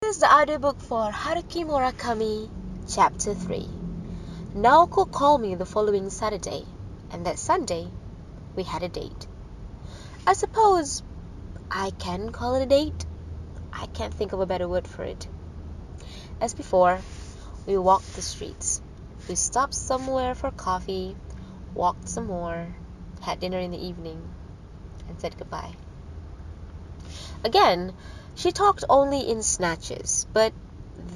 This is the audiobook for Haruki Murakami, Chapter 3. Naoko called me the following Saturday, and that Sunday, we had a date. I suppose I can call it a date. I can't think of a better word for it. As before, we walked the streets. We stopped somewhere for coffee, walked some more, had dinner in the evening, and said goodbye. Again, she talked only in snatches, but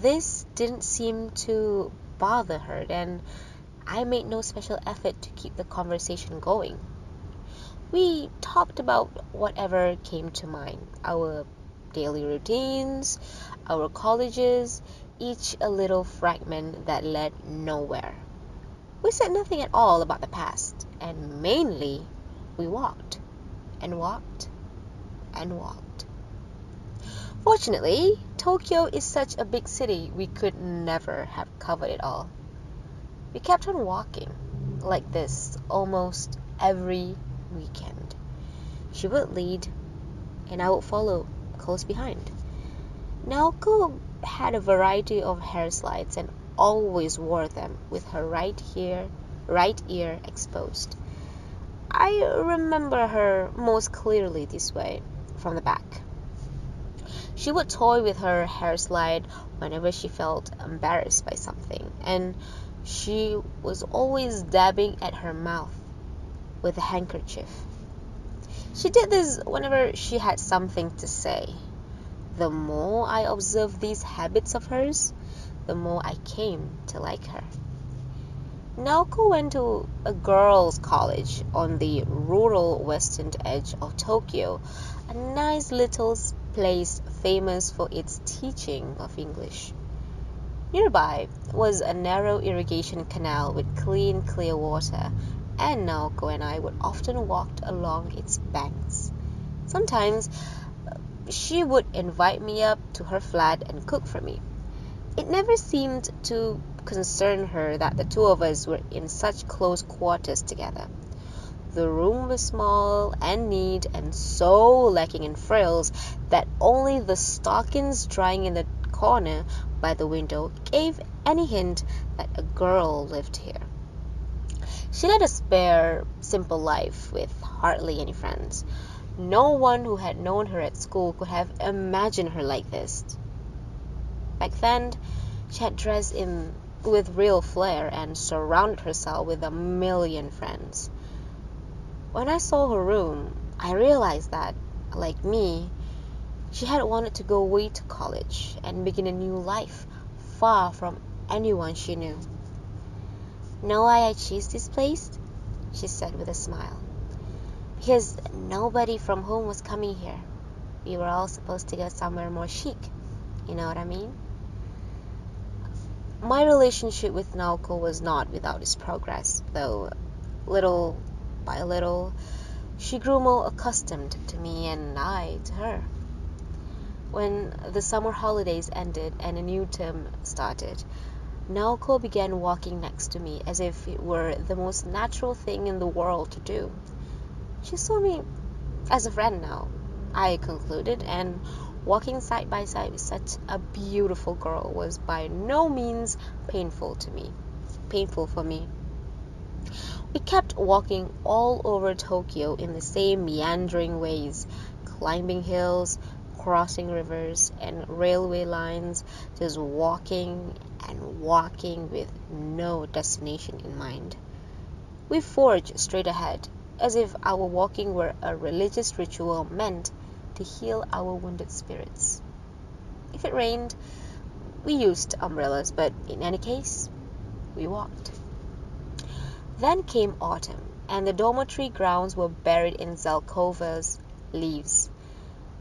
this didn't seem to bother her, and I made no special effort to keep the conversation going. We talked about whatever came to mind, our daily routines, our colleges, each a little fragment that led nowhere. We said nothing at all about the past, and mainly we walked and walked and walked. Fortunately, Tokyo is such a big city we could never have covered it all. We kept on walking like this almost every weekend. She would lead, and I would follow close behind. Naoko had a variety of hair slides and always wore them with her right ear exposed. I remember her most clearly this way, from the back. She would toy with her hair slide whenever she felt embarrassed by something, and she was always dabbing at her mouth with a handkerchief. She did this whenever she had something to say. The more I observed these habits of hers, the more I came to like her. Naoko went to a girls' college on the rural western edge of Tokyo, a nice little place famous for its teaching of English. Nearby was a narrow irrigation canal with clean, clear water, and Naoko and I would often walk along its banks. Sometimes she would invite me up to her flat and cook for me. It never seemed to concern her that the two of us were in such close quarters together. The room was small and neat and so lacking in frills that only the stockings drying in the corner by the window gave any hint that a girl lived here. She led a spare, simple life with hardly any friends. No one who had known her at school could have imagined her like this. Back then, she had dressed with real flair and surrounded herself with a million friends. When I saw her room, I realized that, like me, she had wanted to go away to college and begin a new life, far from anyone she knew. "Know why I chose this place?" she said with a smile. "Because nobody from home was coming here. We were all supposed to go somewhere more chic. You know what I mean?" My relationship with Naoko was not without its progress, though little by little, she grew more accustomed to me and I to her. When the summer holidays ended and a new term started, Naoko began walking next to me as if it were the most natural thing in the world to do. She saw me as a friend now, I concluded, and walking side by side with such a beautiful girl was by no means painful for me. We kept walking all over Tokyo in the same meandering ways, climbing hills, crossing rivers and railway lines, just walking and walking with no destination in mind. We forged straight ahead, as if our walking were a religious ritual meant to heal our wounded spirits. If it rained, we used umbrellas, but in any case, we walked. Then came autumn, and the dormitory grounds were buried in Zelkova's leaves.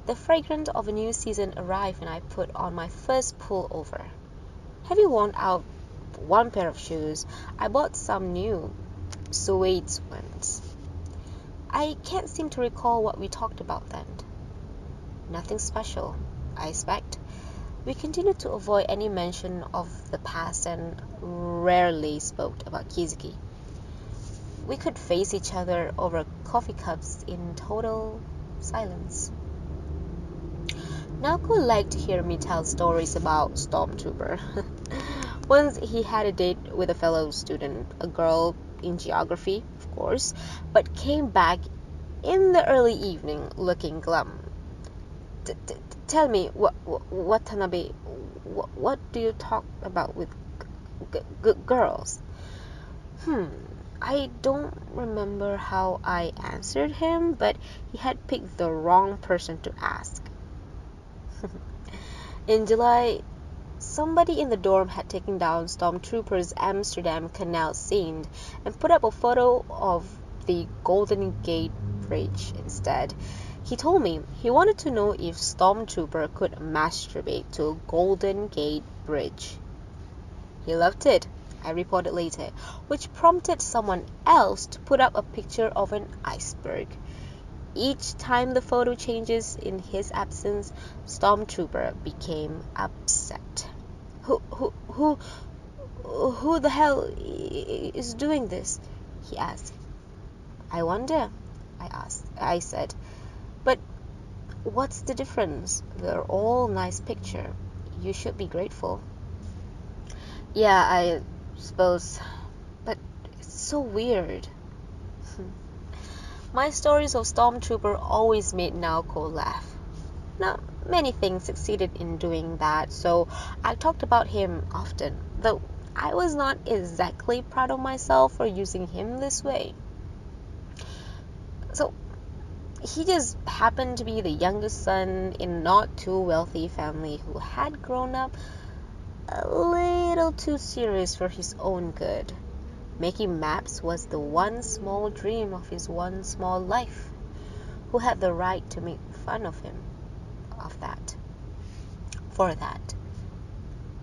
The fragrance of a new season arrived, and I put on my first pullover. Having worn out one pair of shoes, I bought some new suede ones. I can't seem to recall what we talked about then. Nothing special, I expect. We continued to avoid any mention of the past and rarely spoke about Kizuki. We could face each other over coffee cups in total silence. Naoko liked to hear me tell stories about Stormtrooper. Once he had a date with a fellow student, a girl in geography, of course, but came back in the early evening looking glum. Tell me, Watanabe, what do you talk about with girls? I don't remember how I answered him, but he had picked the wrong person to ask. In July, somebody in the dorm had taken down Stormtrooper's Amsterdam Canal scene and put up a photo of the Golden Gate Bridge instead. He told me he wanted to know if Stormtrooper could masturbate to a Golden Gate Bridge. He loved it, I reported later, which prompted someone else to put up a picture of an iceberg. Each time the photo changes in his absence, Stormtrooper became upset. Who the hell is doing this? He asked. I wonder, I said. But what's the difference? They're all nice picture. You should be grateful. Yeah, I suppose. But it's so weird. My stories of Stormtrooper always made Naoko laugh. Not many things succeeded in doing that, so I talked about him often, though I was not exactly proud of myself for using him this way. So, he just happened to be the youngest son in a not too wealthy family who had grown up a little too serious for his own good. Making maps was the one small dream of his one small life. Who had the right to make fun of him for that?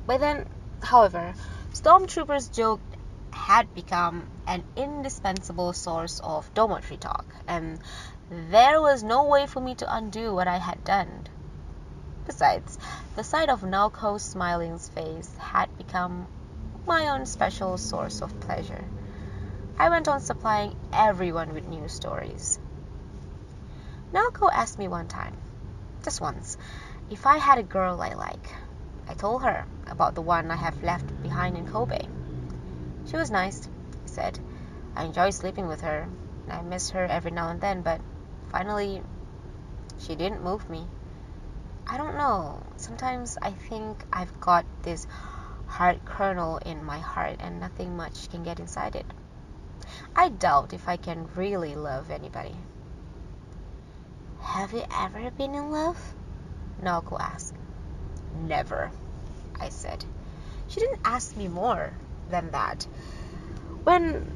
By then, however, Stormtrooper's joke had become an indispensable source of dormitory talk, and there was no way for me to undo what I had done. Besides, the sight of Naoko's smiling face had become my own special source of pleasure. I went on supplying everyone with new stories. Naoko asked me one time, just once, if I had a girl I like. I told her about the one I have left behind in Kobe. She was nice, he said. I enjoy sleeping with her, and I miss her every now and then, but finally, she didn't move me. I don't know. Sometimes I think I've got this hard kernel in my heart and nothing much can get inside it. I doubt if I can really love anybody. Have you ever been in love? Naoko asked. Never, I said. She didn't ask me more than that. When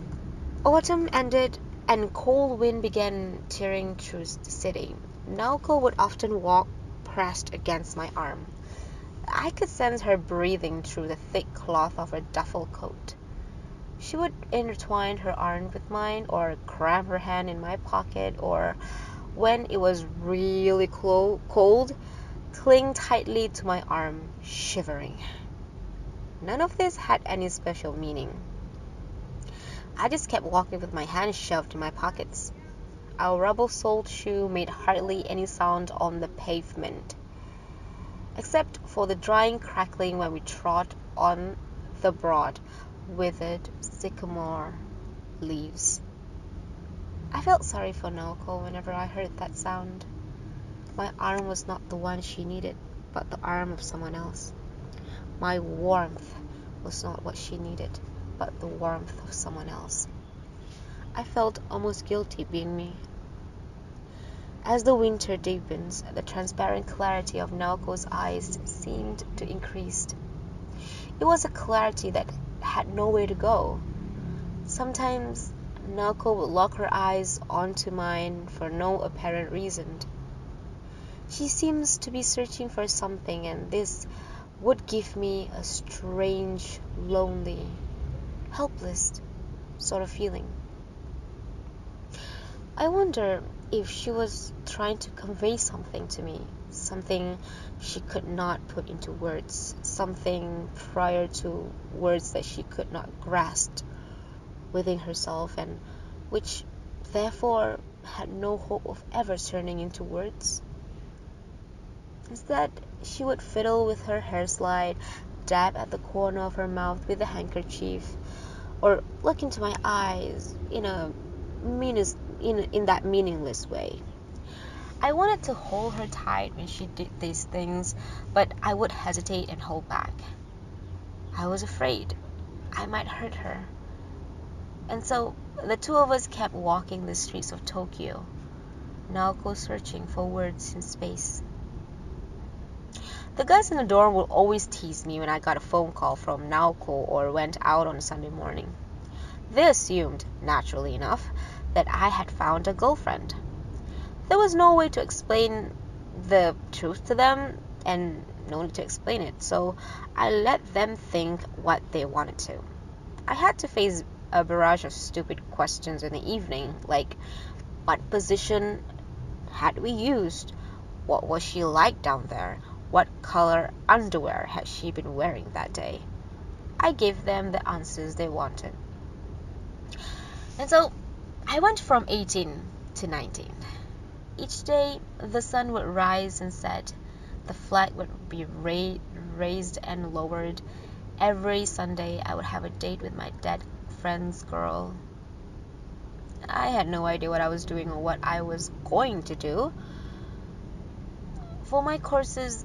autumn ended and cold wind began tearing through the city, Naoko would often walk pressed against my arm. I could sense her breathing through the thick cloth of her duffel coat. She would intertwine her arm with mine, or cram her hand in my pocket, or, when it was really cold, cling tightly to my arm, shivering. None of this had any special meaning. I just kept walking with my hands shoved in my pockets. Our rubber-soled shoe made hardly any sound on the pavement, except for the drying crackling when we trod on the broad, withered sycamore leaves. I felt sorry for Naoko whenever I heard that sound. My arm was not the one she needed, but the arm of someone else. My warmth was not what she needed, but the warmth of someone else. I felt almost guilty being me. As the winter deepens, the transparent clarity of Naoko's eyes seemed to increase. It was a clarity that had nowhere to go. Sometimes Naoko would lock her eyes onto mine for no apparent reason. She seems to be searching for something, and this would give me a strange, lonely, helpless sort of feeling. I wonder if she was trying to convey something to me, something she could not put into words, something prior to words that she could not grasp within herself, and which therefore had no hope of ever turning into words. Instead, she would fiddle with her hair slide, dab at the corner of her mouth with a handkerchief, or look into my eyes in that meaningless way. I wanted to hold her tight when she did these things, but I would hesitate and hold back. I was afraid I might hurt her. And so the two of us kept walking the streets of Tokyo, Naoko searching for words in space. The guys in the dorm would always tease me when I got a phone call from Naoko or went out on a Sunday morning. They assumed, naturally enough, that I had found a girlfriend. There was no way to explain the truth to them, and no need to explain it, so I let them think what they wanted to. I had to face a barrage of stupid questions in the evening, like what position had we used? What was she like down there? What color underwear had she been wearing that day? I gave them the answers they wanted. And so I went from 18 to 19. Each day the sun would rise and set. The flag would be raised and lowered. Every Sunday I would have a date with my dead friend's girl. I had no idea what I was doing or what I was going to do. For my courses,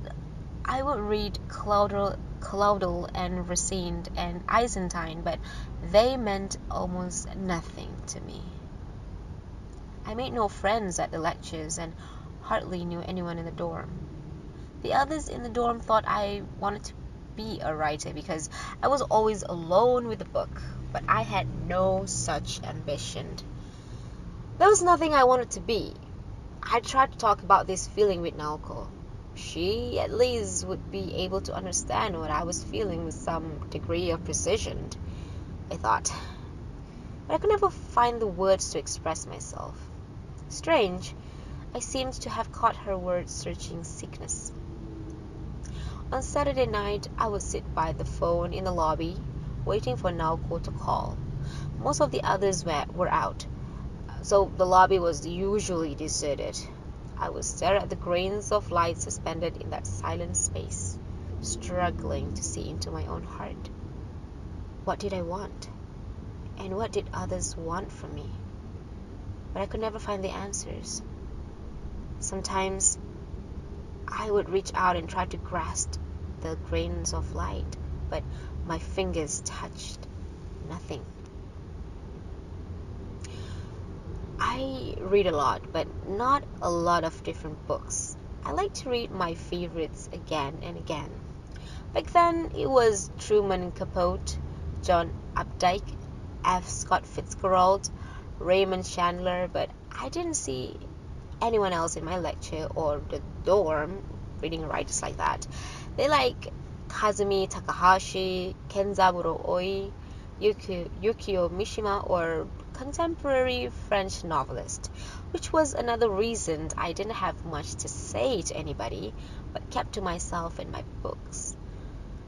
I would read Claudel and Racine and Eisenstein, but they meant almost nothing to me. I made no friends at the lectures and hardly knew anyone in the dorm. The others in the dorm thought I wanted to be a writer because I was always alone with the book, but I had no such ambition. There was nothing I wanted to be. I tried to talk about this feeling with Naoko. She, at least, would be able to understand what I was feeling with some degree of precision, I thought. But I could never find the words to express myself. Strange, I seemed to have caught her word-searching sickness. On Saturday night, I would sit by the phone in the lobby, waiting for Naoko to call. Most of the others were out, so the lobby was usually deserted. I would stare at the grains of light suspended in that silent space, struggling to see into my own heart. What did I want? And what did others want from me? But I could never find the answers. Sometimes I would reach out and try to grasp the grains of light, but my fingers touched nothing. I read a lot, but not a lot of different books. I like to read my favorites again and again. Back then, it was Truman Capote, John Updike, F. Scott Fitzgerald, Raymond Chandler, but I didn't see anyone else in my lecture or the dorm reading writers like that. They like Kazumi Takahashi, Kenzaburo Oi, Yukio Mishima, or contemporary French novelist, which was another reason I didn't have much to say to anybody, but kept to myself and my books.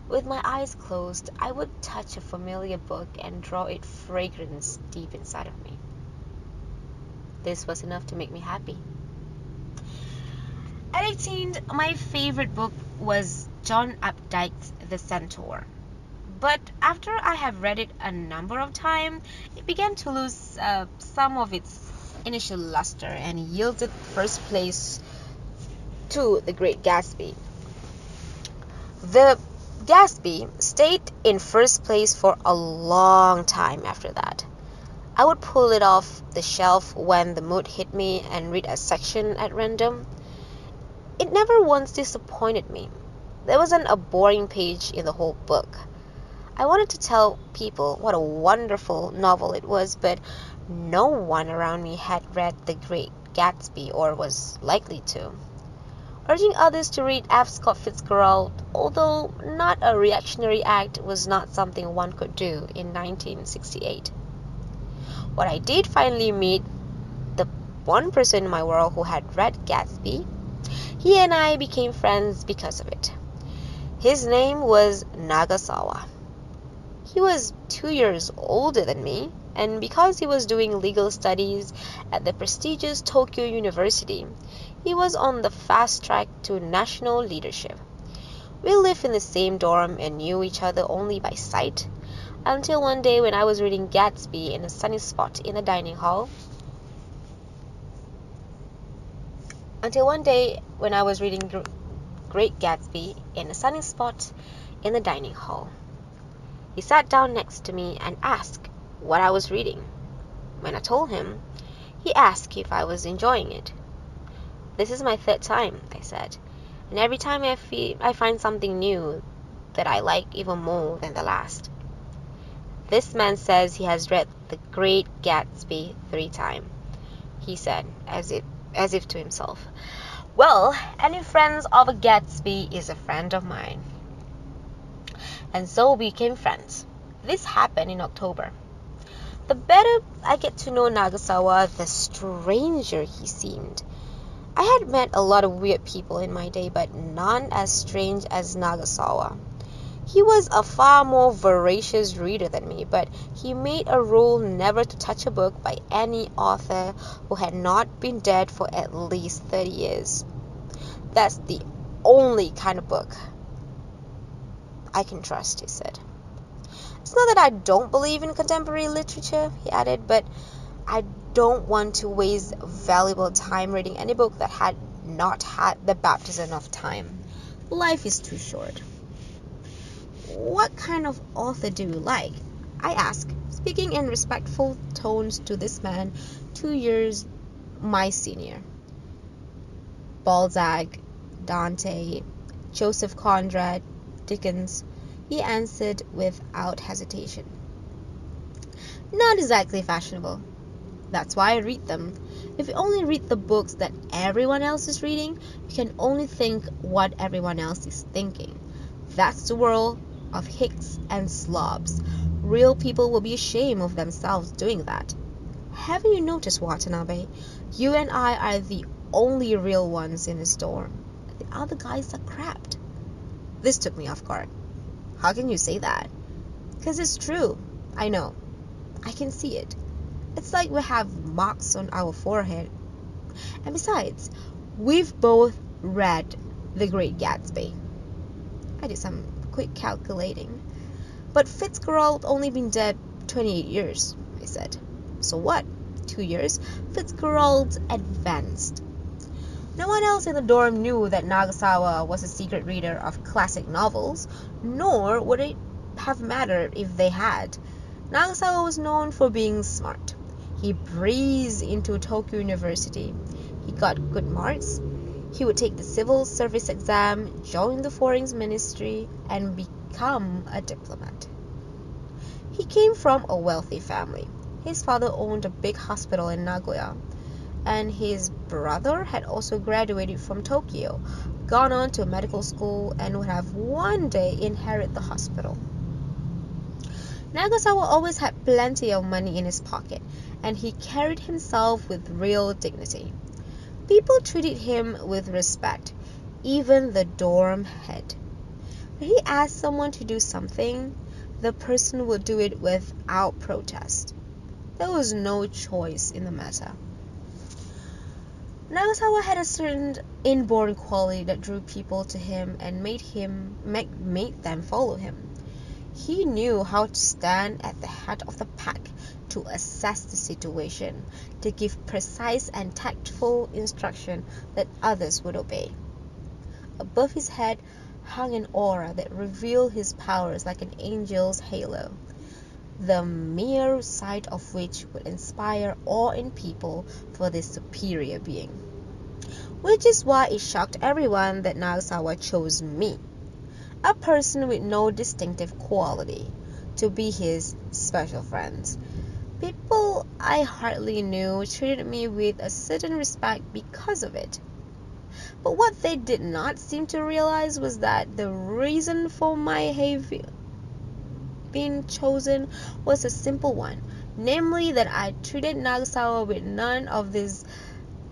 With my eyes closed, I would touch a familiar book and draw its fragrance deep inside of me. This was enough to make me happy. At 18, my favorite book was John Updike's The Centaur. But after I have read it a number of times, it began to lose some of its initial luster and yielded first place to The Great Gatsby. The Gatsby stayed in first place for a long time after that. I would pull it off the shelf when the mood hit me and read a section at random. It never once disappointed me. There wasn't a boring page in the whole book. I wanted to tell people what a wonderful novel it was, but no one around me had read The Great Gatsby or was likely to. Urging others to read F. Scott Fitzgerald, although not a reactionary act, was not something one could do in 1968. When I did finally meet the one person in my world who had read Gatsby, he and I became friends because of it. His name was Nagasawa. He was 2 years older than me, and because he was doing legal studies at the prestigious Tokyo University, He was on the fast track to national leadership. We lived in the same dorm and knew each other only by sight, until one day when I was reading Gatsby in a sunny spot in the dining hall. Great Gatsby in a sunny spot in the dining hall. He sat down next to me and asked what I was reading. When I told him, he asked if I was enjoying it. "This is my third time," I said, "and every time I find something new that I like even more than the last." "This man says he has read The Great Gatsby 3 times, he said, as if to himself. "Well, any friends of a Gatsby is a friend of mine." And so we became friends. This happened in October. The better I get to know Nagasawa, the stranger he seemed. I had met a lot of weird people in my day, but none as strange as Nagasawa. He was a far more voracious reader than me, but he made a rule never to touch a book by any author who had not been dead for at least 30 years. "That's the only kind of book I can trust," he said. "It's not that I don't believe in contemporary literature," he added, "but I don't want to waste valuable time reading any book that had not had the baptism of time. Life is too short." "What kind of author do you like?" I asked, speaking in respectful tones to this man 2 years my senior. "Balzac, Dante, Joseph Conrad, Dickens," he answered without hesitation. "Not exactly fashionable. That's why I read them. If you only read the books that everyone else is reading, you can only think what everyone else is thinking. That's the world of hicks and slobs. Real people will be ashamed of themselves doing that. Haven't you noticed, Watanabe? You and I are the only real ones in this dorm. The other guys are crapped." This took me off guard. "How can you say that?" "'Cause it's true. I know. I can see it. It's like we have marks on our forehead. And besides, we've both read The Great Gatsby." I did some quick calculating. "But Fitzgerald only been dead 28 years, I said. "So what? 2 years? Fitzgerald advanced." No one else in the dorm knew that Nagasawa was a secret reader of classic novels, nor would it have mattered if they had. Nagasawa was known for being smart. He breezed into Tokyo University. He got good marks. He would take the civil service exam, join the foreign ministry, and become a diplomat. He came from a wealthy family. His father owned a big hospital in Nagoya, and his brother had also graduated from Tokyo, gone on to medical school, and would have one day inherit the hospital. Nagasawa always had plenty of money in his pocket, and he carried himself with real dignity. People treated him with respect, even the dorm head. When he asked someone to do something, the person would do it without protest. There was no choice in the matter. Nagasawa had a certain inborn quality that drew people to him and made them follow him. He knew how to stand at the head of the pack, to assess the situation, to give precise and tactful instruction that others would obey. Above his head hung an aura that revealed his powers like an angel's halo, the mere sight of which would inspire awe in people for this superior being. Which is why it shocked everyone that Nagasawa chose me, a person with no distinctive quality, to be his special friend. People I hardly knew treated me with a certain respect because of it. But what they did not seem to realize was that the reason for my being chosen was a simple one, namely that I treated Nagasawa with none of this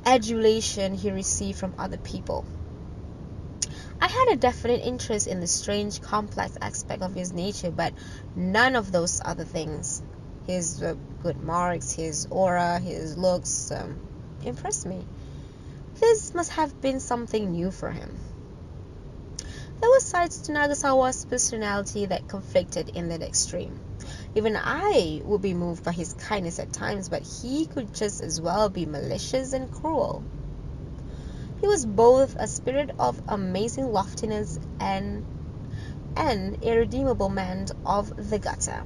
adulation he received from other people. I had a definite interest in the strange, complex aspect of his nature, but none of those other things. His good marks, his aura, his looks impressed me. This must have been something new for him. There were sides to Nagasawa's personality that conflicted in the extreme. Even I would be moved by his kindness at times, but he could just as well be malicious and cruel. He was both a spirit of amazing loftiness and an irredeemable man of the gutter.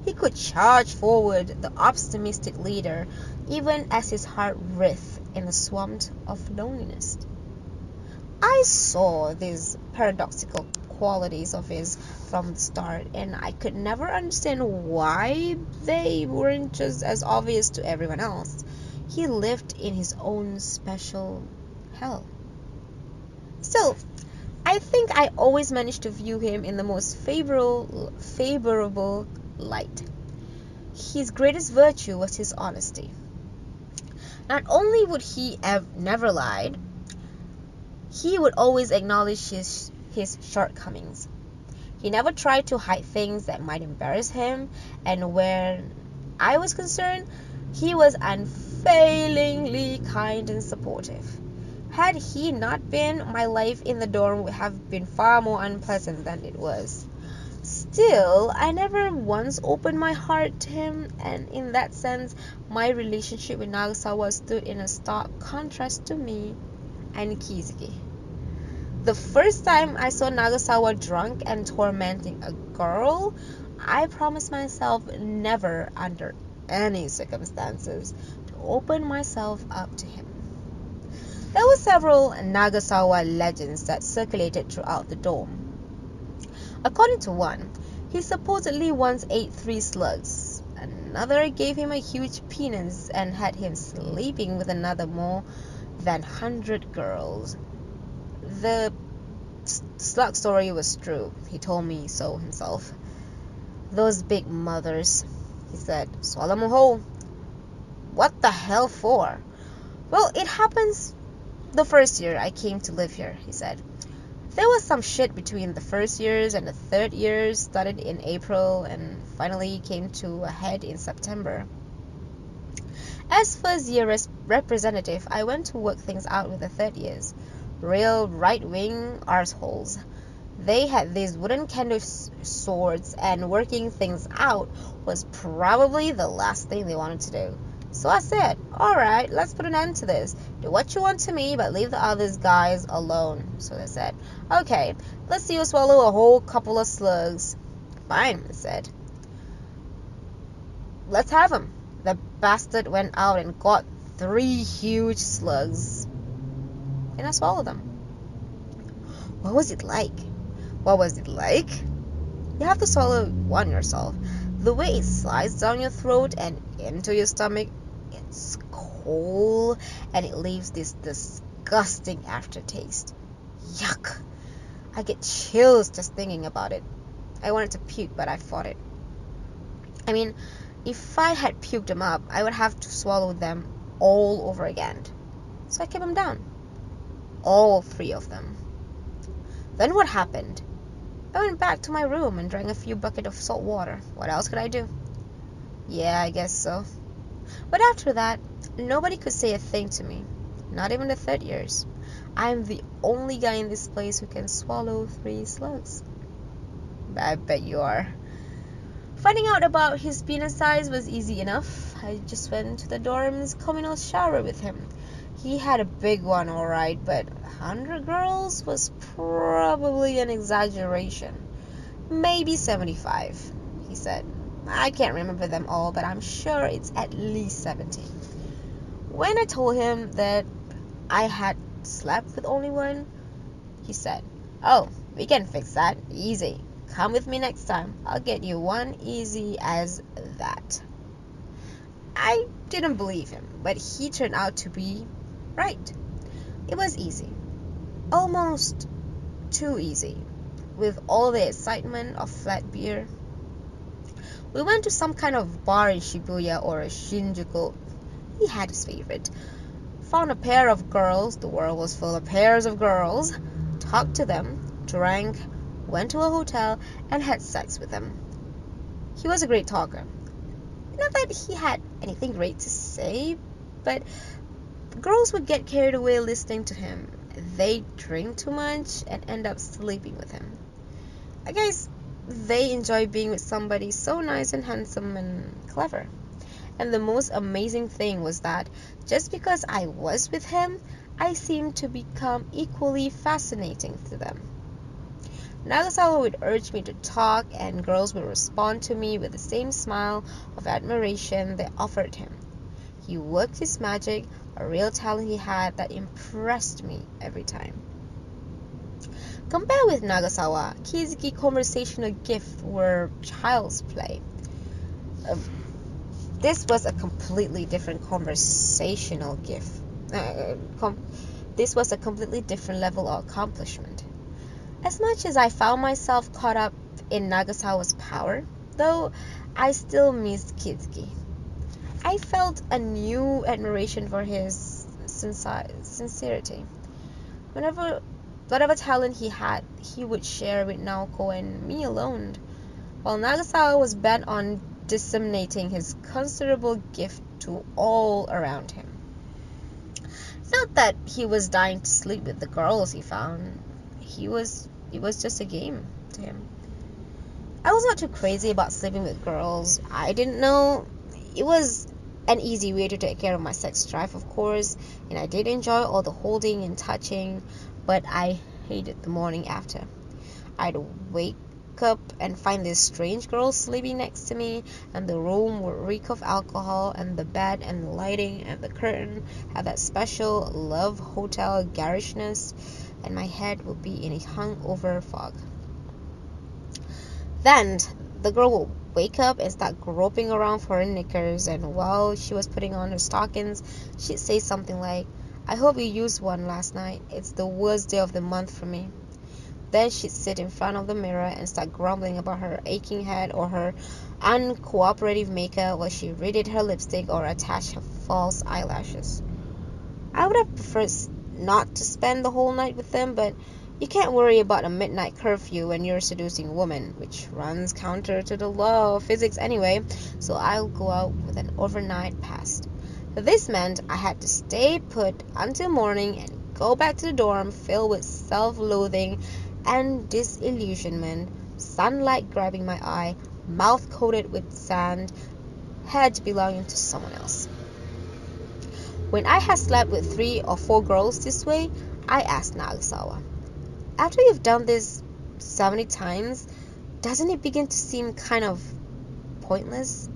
He could charge forward, the optimistic leader, even as his heart writhed in a swamp of loneliness. I saw these paradoxical qualities of his from the start, and I could never understand why they weren't just as obvious to everyone else. He lived in his own special hell. Still, I think I always managed to view him in the most favorable light. His greatest virtue was his honesty. Not only would he have never lied, he would always acknowledge his shortcomings. He never tried to hide things that might embarrass him, and when I was concerned, he was unfailingly kind and supportive. Had he not been, my life in the dorm would have been far more unpleasant than it was. Still, I never once opened my heart to him, and in that sense, my relationship with Nagasawa stood in a stark contrast to me and Kizuki. The first time I saw Nagasawa drunk and tormenting a girl, I promised myself never, under any circumstances, to open myself up to him. There were several Nagasawa legends that circulated throughout the dorm. According to one, he supposedly once ate 3 slugs. Another gave him a huge penis and had him sleeping with another more than 100 girls. The slug story was true. He told me so himself. Those big mothers, he said, swallow 'em whole. What the hell for? Well, it happens the first year I came to live here, he said. There was some shit between the first years and the third years, started in April and finally came to a head in September. As first year representative, I went to work things out with the third years. Real right-wing arseholes. They had these wooden kendo swords, and working things out was probably the last thing they wanted to do. So I said, alright, let's put an end to this. Do what you want to me, but leave the other guys alone. So they said, okay, let's see you swallow a whole couple of slugs. Fine, I said. Let's have him. The bastard went out and got 3 huge slugs. And I swallowed them. What was it like? What was it like? You have to swallow one yourself. The way it slides down your throat and into your stomach, it's cold and it leaves this disgusting aftertaste. Yuck. I get chills just thinking about it. I wanted to puke, but I fought it. I mean, if I had puked them up, I would have to swallow them all over again. So I kept them down. All 3 of them. Then what happened? I went back to my room and drank a few buckets of salt water. What else could I do? Yeah, I guess so. But after that, nobody could say a thing to me. Not even the third years. I'm the only guy in this place who can swallow 3 slugs. I bet you are. Finding out about his penis size was easy enough. I just went to the dorm's communal shower with him. He had a big one, alright, but 100 girls was probably an exaggeration. Maybe 75, he said. I can't remember them all, but I'm sure it's at least 70. When I told him that I had slept with only one, he said, oh, we can fix that. Easy. Come with me next time. I'll get you one easy as that. I didn't believe him, but he turned out to be right. It was easy. Almost too easy. With all the excitement of flat beer. We went to some kind of bar in Shibuya or Shinjuku. He had his favorite. Found a pair of girls. The world was full of pairs of girls. Talked to them. Drank. Went to a hotel and had sex with them. He was a great talker. Not that he had anything great to say, but Girls would get carried away listening to him. They drink too much and end up sleeping with him. I guess they enjoy being with somebody so nice and handsome and clever. And the most amazing thing was that just because I was with him, I seemed to become equally fascinating to them. Nagasawa would urge me to talk, and girls would respond to me with the same smile of admiration they offered him. He worked his magic, a real talent he had that impressed me every time. Compared with Nagasawa, Kizuki's conversational gifts were child's play. This was a completely different conversational gift. This was a completely different level of accomplishment. As much as I found myself caught up in Nagasawa's power, though, I still missed Kizuki. I felt a new admiration for his sincerity. Whatever talent he had, he would share with Naoko and me alone, while Nagasawa was bent on disseminating his considerable gift to all around him. Not that he was dying to sleep with the girls he found. It was just a game to him. I was not too crazy about sleeping with girls. I didn't know it was an easy way to take care of my sex drive, of course, and I did enjoy all the holding and touching, but I hated the morning after. I'd wake up and find this strange girl sleeping next to me, and the room would reek of alcohol, and the bed and the lighting and the curtain had that special love hotel garishness, and my head would be in a hungover fog. Then the girl would wake up and start groping around for her knickers, and while she was putting on her stockings, she'd say something like, "I hope you used one last night. It's the worst day of the month for me." Then she'd sit in front of the mirror and start grumbling about her aching head or her uncooperative makeup while she redid her lipstick or attached her false eyelashes. I would have preferred not to spend the whole night with them, but you can't worry about a midnight curfew when you're seducing a woman, which runs counter to the law of physics anyway, so I'll go out with an overnight pass. This meant I had to stay put until morning and go back to the dorm filled with self-loathing and disillusionment, sunlight grabbing my eye, mouth coated with sand, head belonging to someone else. When I had slept with 3 or 4 girls this way, I asked Nagasawa, "After you've done this 70 times, doesn't it begin to seem kind of pointless?"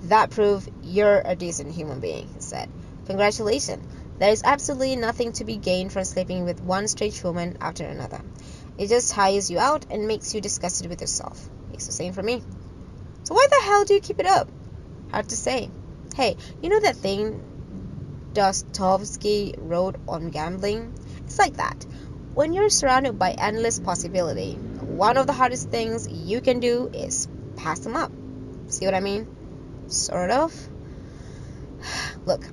"That proves you're a decent human being," he said. "Congratulations. There is absolutely nothing to be gained from sleeping with one strange woman after another. It just tires you out and makes you disgusted with yourself. It's the same for me." "So why the hell do you keep it up?" "Hard to say. Hey, you know that thing Dostoevsky wrote on gambling? It's like that. When you're surrounded by endless possibility, one of the hardest things you can do is pass them up. See what I mean? Sort of. Look,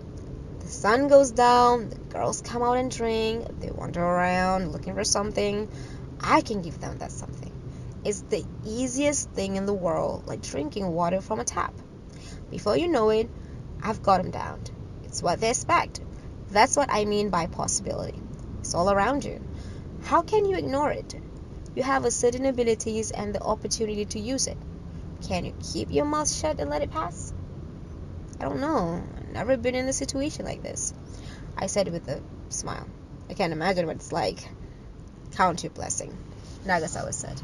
the sun goes down, the girls come out and drink, they wander around looking for something. I can give them that something. It's the easiest thing in the world, like drinking water from a tap. Before you know it, I've got them down. It's what they expect. That's what I mean by possibility. It's all around you. How can you ignore it? You have a certain abilities and the opportunity to use it. Can you keep your mouth shut and let it pass?" "I don't know. I've never been in a situation like this," I said with a smile. "I can't imagine what it's like." "Count your blessing," Nagasawa said.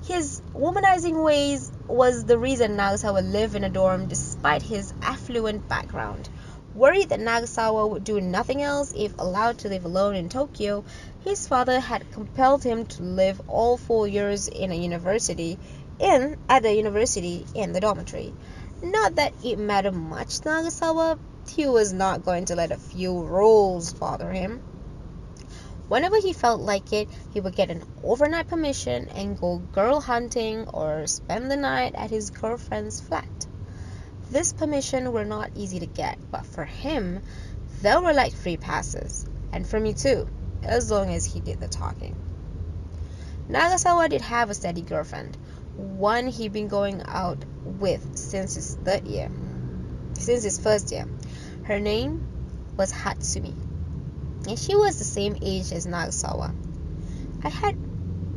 His womanizing ways was the reason Nagasawa lived in a dorm despite his affluent background. Worried that Nagasawa would do nothing else if allowed to live alone in Tokyo, his father had compelled him to live all 4 years at the university in the dormitory. Not that it mattered much to Nagasawa. He was not going to let a few rules bother him. Whenever he felt like it, he would get an overnight permission and go girl hunting or spend the night at his girlfriend's flat. This permission were not easy to get, but for him, they were like free passes, and for me too, as long as he did the talking. Nagasawa did have a steady girlfriend, one he'd been going out with since his first year. Her name was Hatsumi, and she was the same age as Nagasawa. I had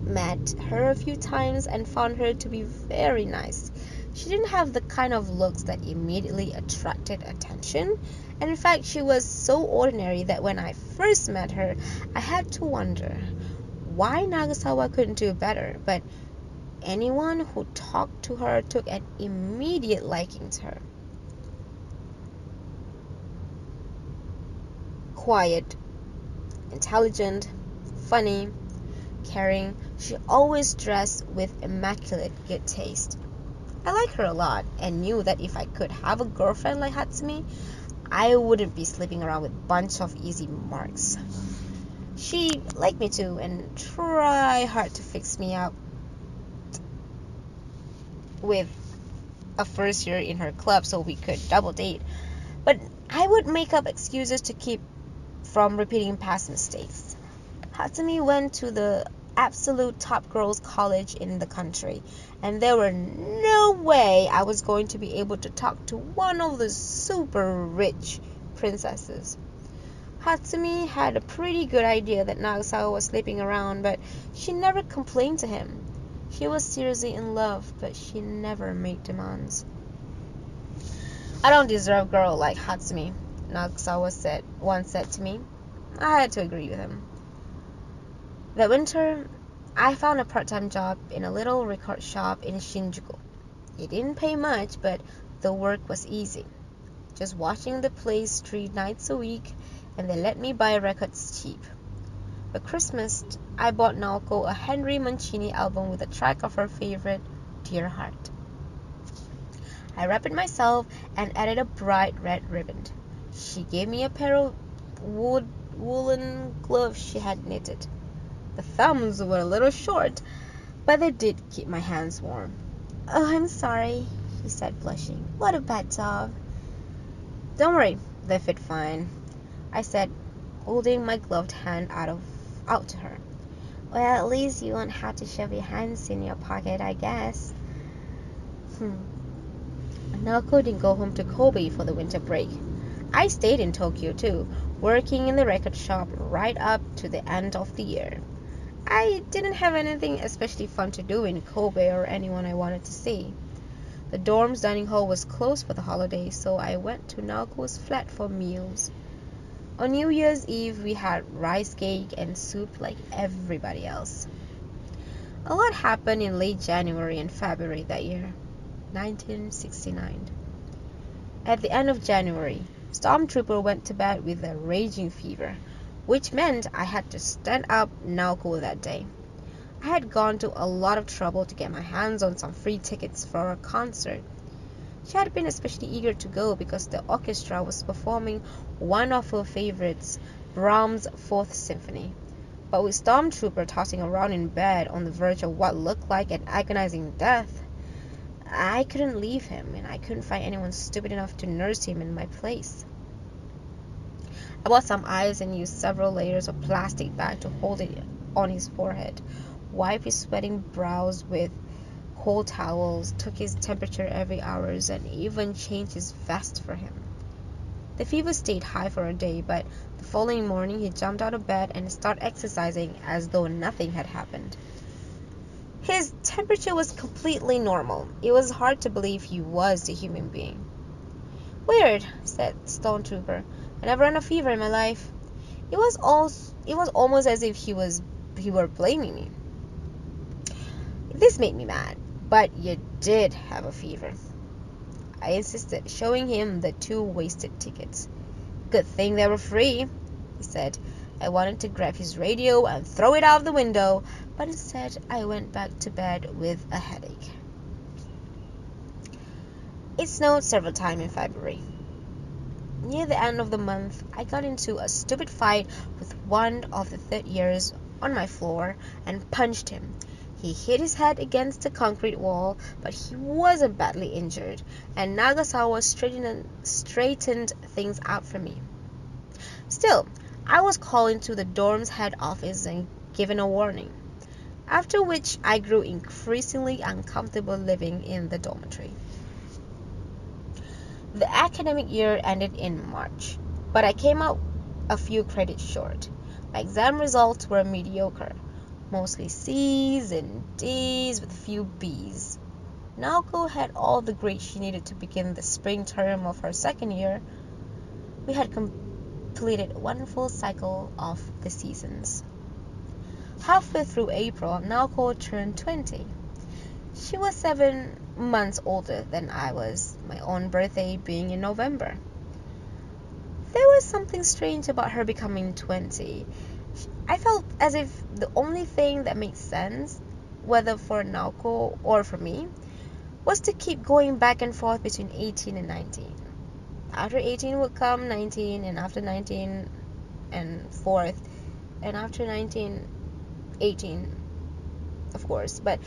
met her a few times and found her to be very nice. She didn't have the kind of looks that immediately attracted attention, and in fact, she was so ordinary that when I first met her, I had to wonder why Nagasawa couldn't do better, but anyone who talked to her took an immediate liking to her. Quiet, intelligent, funny, caring, she always dressed with immaculate good taste. I like her a lot and knew that if I could have a girlfriend like Hatsumi, I wouldn't be sleeping around with a bunch of easy marks. She liked me too and tried hard to fix me up with a first year in her club so we could double date. But I would make up excuses to keep from repeating past mistakes. Hatsumi went to the absolute top girls' college in the country, and there were no way I was going to be able to talk to one of the super rich princesses. Hatsumi had a pretty good idea that Nagasawa was sleeping around, but she never complained to him. She was seriously in love, but she never made demands. I don't deserve a girl like Hatsumi, Nagasawa once said to me. I had to agree with him. That winter, I found a part-time job in a little record shop in Shinjuku. It didn't pay much, but the work was easy. Just watching the place 3 nights a week, and they let me buy records cheap. For Christmas, I bought Naoko a Henry Mancini album with a track of her favorite, Dear Heart. I wrapped it myself and added a bright red ribbon. She gave me a pair of woolen gloves she had knitted. The thumbs were a little short, but they did keep my hands warm. "Oh, I'm sorry," she said, blushing. "What a bad job." "Don't worry, they fit fine," I said, holding my gloved hand out to her. "Well, at least you won't have to shove your hands in your pocket, I guess." Naoko didn't go home to Kobe for the winter break. I stayed in Tokyo too, working in the record shop right up to the end of the year. I didn't have anything especially fun to do in Kobe or anyone I wanted to see. The dorm's dining hall was closed for the holidays, so I went to Naoko's flat for meals. On New Year's Eve, we had rice cake and soup like everybody else. A lot happened in late January and February that year, 1969. At the end of January, Stormtrooper went to bed with a raging fever, which meant I had to stand up Naoko that day. I had gone to a lot of trouble to get my hands on some free tickets for a concert. She had been especially eager to go because the orchestra was performing one of her favorites, Brahms' Fourth Symphony. But with Stormtrooper tossing around in bed on the verge of what looked like an agonizing death, I couldn't leave him, and I couldn't find anyone stupid enough to nurse him in my place. I bought some ice and used several layers of plastic bag to hold it on his forehead, wiped his sweating brows with cold towels, took his temperature every hour, and even changed his vest for him. The fever stayed high for a day, but the following morning he jumped out of bed and started exercising as though nothing had happened. His temperature was completely normal. It was hard to believe he was a human being. "Weird," said Stormtrooper. "I never had a fever in my life." It was almost as if he were blaming me. This made me mad. "But you did have a fever," I insisted, showing him the 2 wasted tickets. "Good thing they were free," he said. I wanted to grab his radio and throw it out the window, but instead I went back to bed with a headache. It snowed several times in February. Near the end of the month, I got into a stupid fight with one of the third years on my floor and punched him. He hit his head against the concrete wall, but he wasn't badly injured, and Nagasawa straightened things out for me. Still, I was called into the dorm's head office and given a warning, after which I grew increasingly uncomfortable living in the dormitory. The academic year ended in March. but I came out a few credits short. My exam results were mediocre, mostly C's and D's with a few B's. Naoko had all the grades she needed to begin the spring term of her second year. We had completed one full cycle of the seasons. Halfway through April, Naoko turned 20. She was 7 months older than I was, my own birthday being in November. There was something strange about her becoming 20. I felt as if the only thing that made sense, whether for Naoko or for me, was to keep going back and forth between 18 and 19. After 18 would come 19, and after 19 and 4th, and after 19, 18, of course. But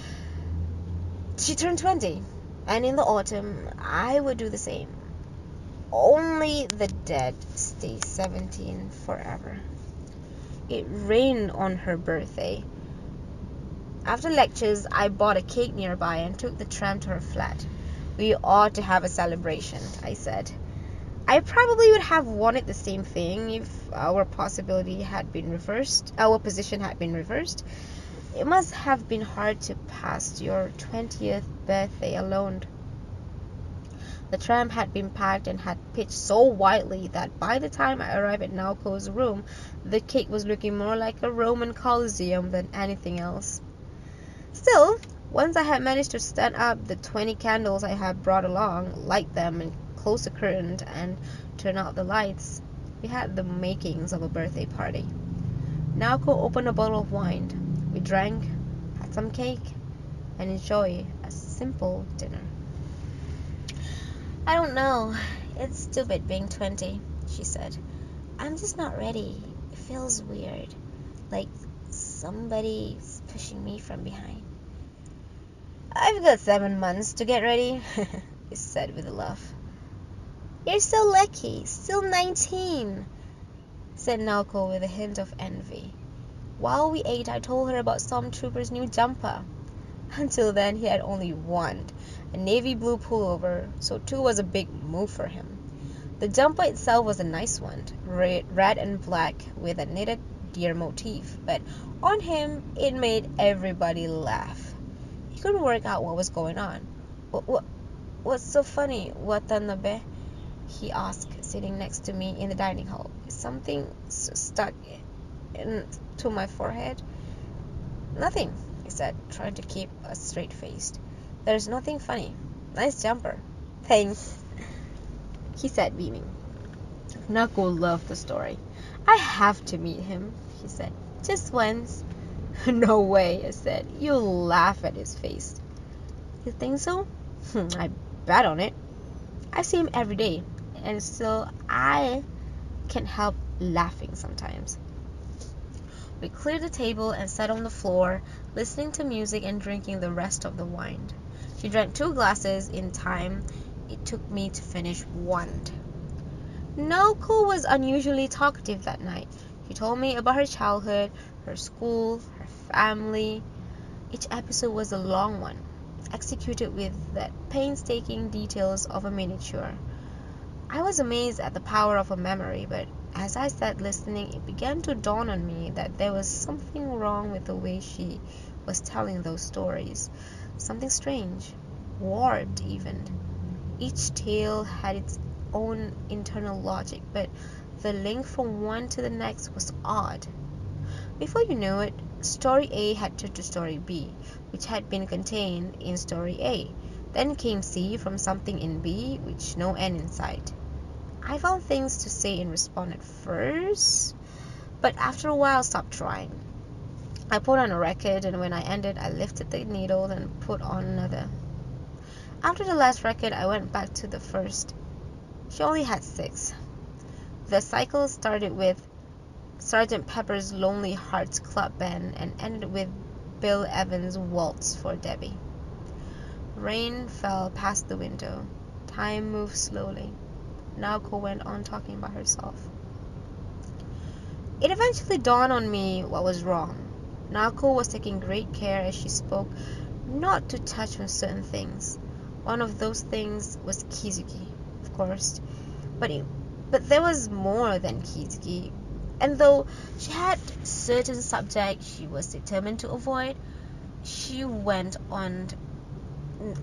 she turned 20, and in the autumn, I would do the same. Only the dead stay 17 forever. It rained on her birthday. After lectures, I bought a cake nearby and took the tram to her flat. We ought to have a celebration, I said. I probably would have wanted the same thing if our position had been reversed. It must have been hard to pass your 20th birthday alone. The tram had been packed and had pitched so widely that by the time I arrived at Naoko's room, the cake was looking more like a Roman Colosseum than anything else. Still, once I had managed to stand up the 20 candles I had brought along, light them and close the curtain and turn out the lights, we had the makings of a birthday party. Naoko opened a bottle of wine. We drank, had some cake, and enjoyed a simple dinner. I don't know. It's stupid being 20, she said. I'm just not ready. It feels weird. Like somebody's pushing me from behind. I've got 7 months to get ready, he said with a laugh. You're so lucky. Still 19, said Naoko with a hint of envy. While we ate, I told her about Stormtrooper's new jumper. Until then, he had only one, a navy blue pullover, so 2 was a big move for him. The jumper itself was a nice one, red and black with a knitted deer motif, but on him it made everybody laugh. He couldn't work out what was going on. What's so funny, Watanabe? He asked, sitting next to me in the dining hall. Is something stuck into my forehead? Nothing, he said, trying to keep a straight face. There's nothing funny. Nice jumper. Thanks, he said, beaming. Naoko loved the story. I have to meet him, he said. Just once. No way, I said. You'll laugh at his face. You think so? I bet on it. I see him every day, and still I can't help laughing sometimes. We cleared the table and sat on the floor, listening to music and drinking the rest of the wine. She drank 2 glasses in time it took me to finish 1. Naoko was unusually talkative that night. She told me about her childhood, her school, her family. Each episode was a long one, executed with the painstaking details of a miniature. I was amazed at the power of her memory, but as I sat listening, it began to dawn on me that there was something wrong with the way she was telling those stories. Something strange, warped even. Each tale had its own internal logic, but the link from one to the next was odd. Before you knew it, Story A had turned to Story B, which had been contained in Story A. Then came C from something in B, which no end in sight. I found things to say in response at first, but after a while stopped trying. I put on a record, and when I ended, I lifted the needle and put on another. After the last record, I went back to the first. She only had 6. The cycle started with Sgt. Pepper's Lonely Hearts Club Band and ended with Bill Evans' Waltz for Debbie. Rain fell past the window. Time moved slowly. Naoko went on talking about herself. It eventually dawned on me what was wrong. Naoko was taking great care as she spoke not to touch on certain things. One of those things was Kizuki, of course, but it But there was more than Kitsuki. And though she had certain subjects she was determined to avoid, she went on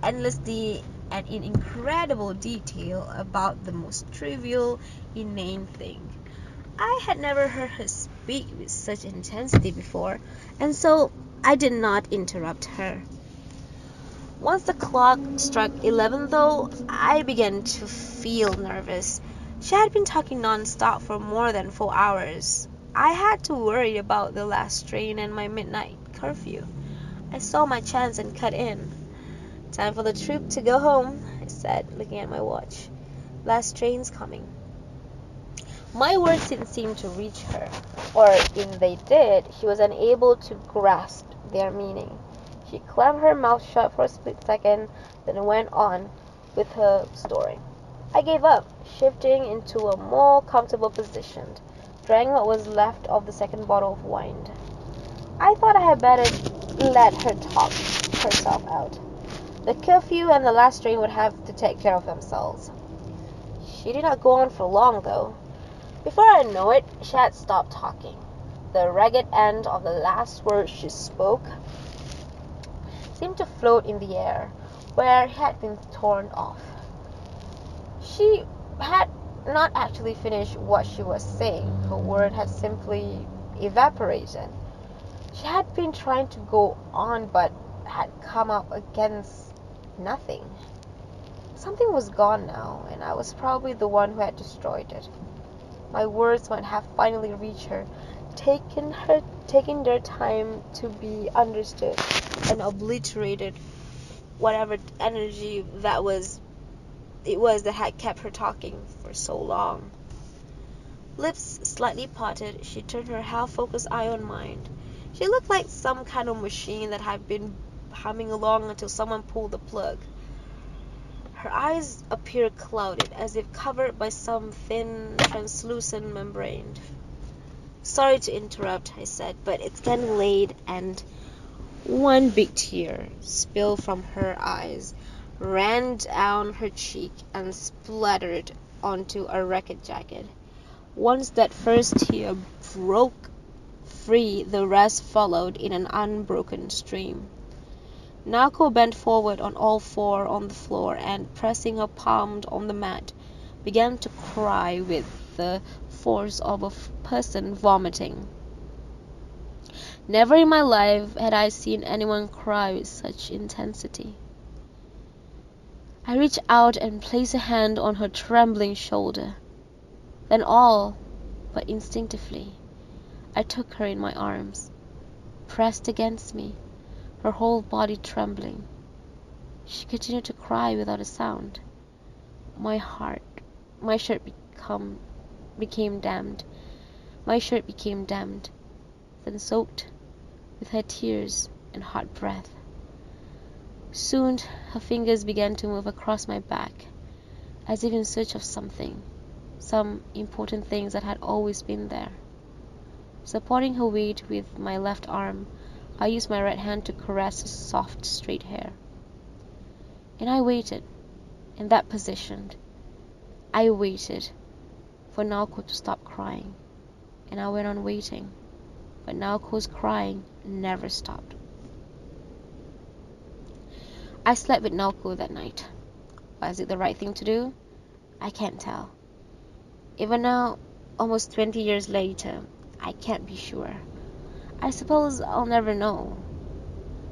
endlessly and in incredible detail about the most trivial, inane thing. I had never heard her speak with such intensity before, and so I did not interrupt her. Once the clock struck 11, though, I began to feel nervous. She had been talking non-stop for more than 4 hours. I had to worry about the last train and my midnight curfew. I saw my chance and cut in. "Time for the troop to go home," I said, looking at my watch. "Last train's coming." My words didn't seem to reach her, or if they did, she was unable to grasp their meaning. She clamped her mouth shut for a split second, then went on with her story. I gave up, shifting into a more comfortable position, drank what was left of the second bottle of wine. I thought I had better let her talk herself out. The curfew and the last train would have to take care of themselves. She did not go on for long, though. Before I know it, she had stopped talking. The ragged end of the last word she spoke seemed to float in the air, where it had been torn off. She had not actually finished what she was saying. Her word had simply evaporated. She had been trying to go on, but had come up against nothing. Something was gone now, and I was probably the one who had destroyed it. My words might have finally reached her, taking their time to be understood, and obliterated whatever energy that had kept her talking for so long. Lips slightly parted, she turned her half-focused eye on mine. She looked like some kind of machine that had been humming along until someone pulled the plug. Her eyes appeared clouded, as if covered by some thin, translucent membrane. "Sorry to interrupt," I said, "but it's getting late," and one big tear spilled from her eyes, ran down her cheek, and splattered onto a ragged jacket. Once that first tear broke free, the rest followed in an unbroken stream. Naoko bent forward on all four on the floor and, pressing her palm on the mat, began to cry with the force of a person vomiting. Never in my life had I seen anyone cry with such intensity. I reached out and placed a hand on her trembling shoulder. Then all but instinctively, I took her in my arms, pressed against me, her whole body trembling. She continued to cry without a sound. My shirt became damp. My shirt became damp, then soaked with her tears and hot breath. Soon her fingers began to move across my back, as if in search of something, some important things that had always been there. Supporting her weight with my left arm, I used my right hand to caress her soft, straight hair. And I waited, in that position. I waited for Naoko to stop crying, and I went on waiting, but Naoko's crying never stopped. I slept with Naoko that night. Was it the right thing to do? I can't tell. Even now, almost 20 years later, I can't be sure. I suppose I'll never know.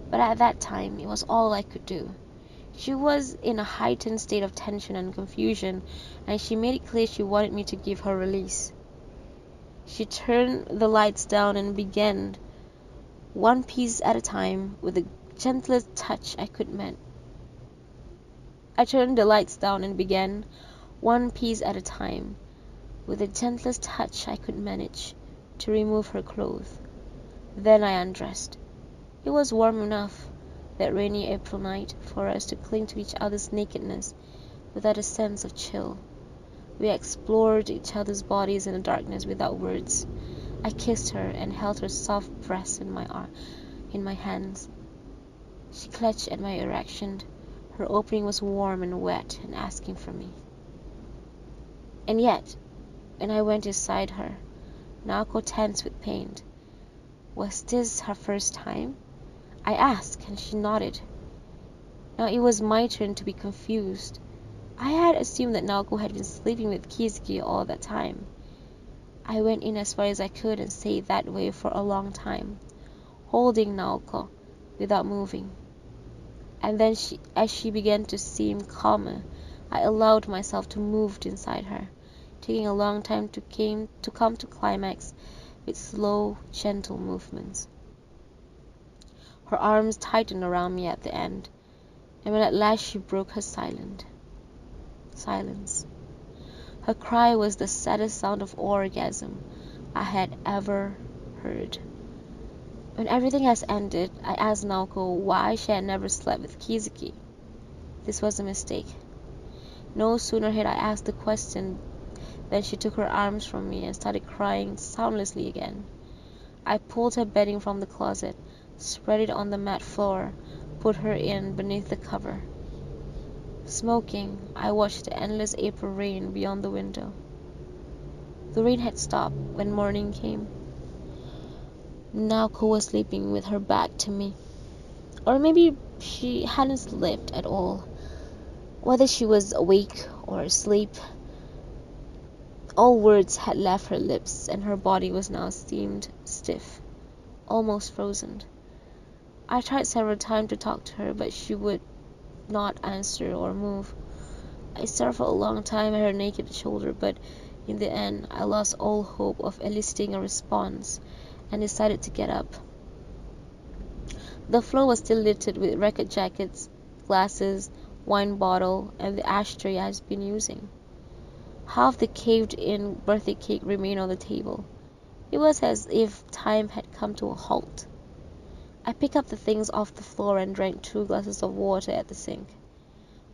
But at that time, it was all I could do. She was in a heightened state of tension and confusion, and she made it clear she wanted me to give her release. She turned the lights down and began, one piece at a time, with the gentlest touch I could manage. I turned the lights down and began, one piece at a time, with the gentlest touch I could manage, to remove her clothes. Then I undressed. It was warm enough, that rainy April night, for us to cling to each other's nakedness without a sense of chill. We explored each other's bodies in the darkness without words. I kissed her and held her soft breasts in my hands. She clutched at my erection. Her opening was warm and wet and asking for me. And yet, and I went inside her, Naoko tense with pain. Was this her first time? I asked, and she nodded. Now it was my turn to be confused. I had assumed that Naoko had been sleeping with Kizuki all that time. I went in as far as I could and stayed that way for a long time, holding Naoko without moving. And then as she began to seem calmer, I allowed myself to move inside her, taking a long time to come to climax with slow, gentle movements. Her arms tightened around me at the end, and when at last she broke her silence. Her cry was the saddest sound of orgasm I had ever heard. When everything has ended, I asked Naoko why she had never slept with Kizuki. This was a mistake. No sooner had I asked the question than she took her arms from me and started crying soundlessly again. I pulled her bedding from the closet, spread it on the mat floor, put her in beneath the cover. Smoking, I watched the endless April rain beyond the window. The rain had stopped when morning came. Naoko was sleeping with her back to me. Or maybe she hadn't slept at all. Whether she was awake or asleep, all words had left her lips, and her body was now seemed stiff, almost frozen. I tried several times to talk to her, but she would not answer or move. I stared for a long time at her naked shoulder, but in the end I lost all hope of eliciting a response and decided to get up. The floor was still littered with record jackets, glasses, wine bottle, and the ashtray I had been using. Half the caved-in birthday cake remained on the table. It was as if time had come to a halt. I picked up the things off the floor and drank 2 glasses of water at the sink.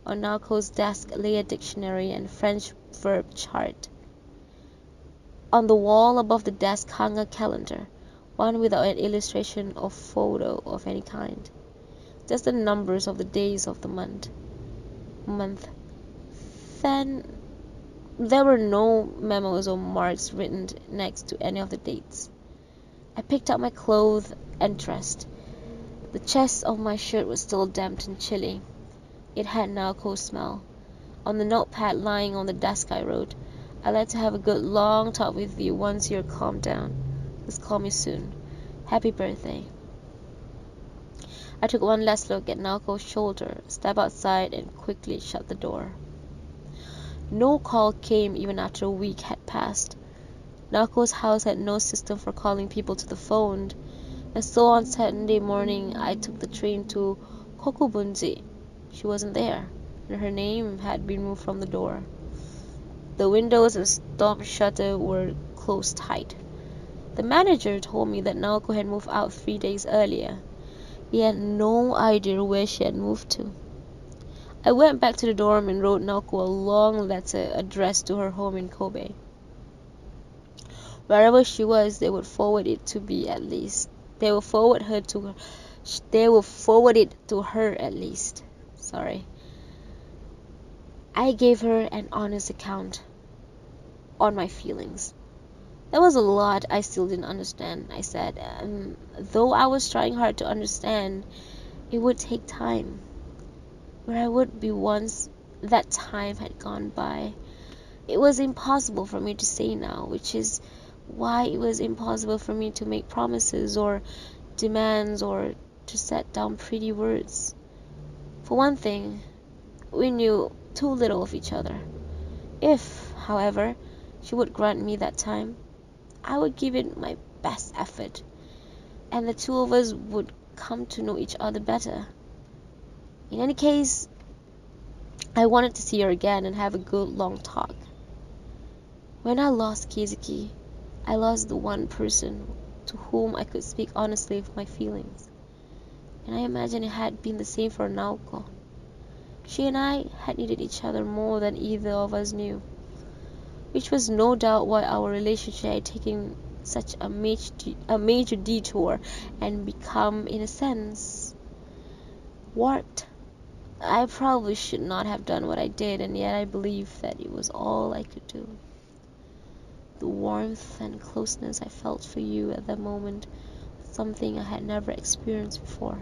On Naoko's desk lay a dictionary and French verb chart. On the wall above the desk hung a calendar, one without an illustration or photo of any kind. Just the numbers of the days of the month. Then there were no memos or marks written next to any of the dates. I picked up my clothes and dressed. The chest of my shirt was still damp and chilly. It had Naoko's smell. On the notepad lying on the desk I wrote, "I'd like to have a good long talk with you once you're calmed down. Please call me soon. Happy birthday." I took one last look at Naoko's shoulder, stepped outside, and quickly shut the door. No call came even after a week had passed. Naoko's house had no system for calling people to the phone, and so on Saturday morning I took the train to Kokubunji. She wasn't there, and her name had been moved from the door. The windows and storm shutter were closed tight. The manager told me that Naoko had moved out 3 days earlier. He had no idea where she had moved to. I went back to the dorm and wrote Naoko a long letter addressed to her home in Kobe. Wherever she was, they would forward it to me at least. They will forward it to her at least. I gave her an honest account on my feelings. There was a lot I still didn't understand, I said. Though I was trying hard to understand, it would take time. Where I would be once that time had gone by. It was impossible for me to say now, which is why it was impossible for me to make promises or demands or to set down pretty words. For one thing, we knew too little of each other. If, however, she would grant me that time, I would give it my best effort, and the two of us would come to know each other better. In any case, I wanted to see her again and have a good long talk. When I lost Kizuki, I lost the one person to whom I could speak honestly of my feelings. And I imagine it had been the same for Naoko. She and I had needed each other more than either of us knew, which was no doubt why our relationship had taken such a major detour and become, in a sense, warped. I probably should not have done what I did, and yet I believe that it was all I could do. The warmth and closeness I felt for you at that moment, something I had never experienced before.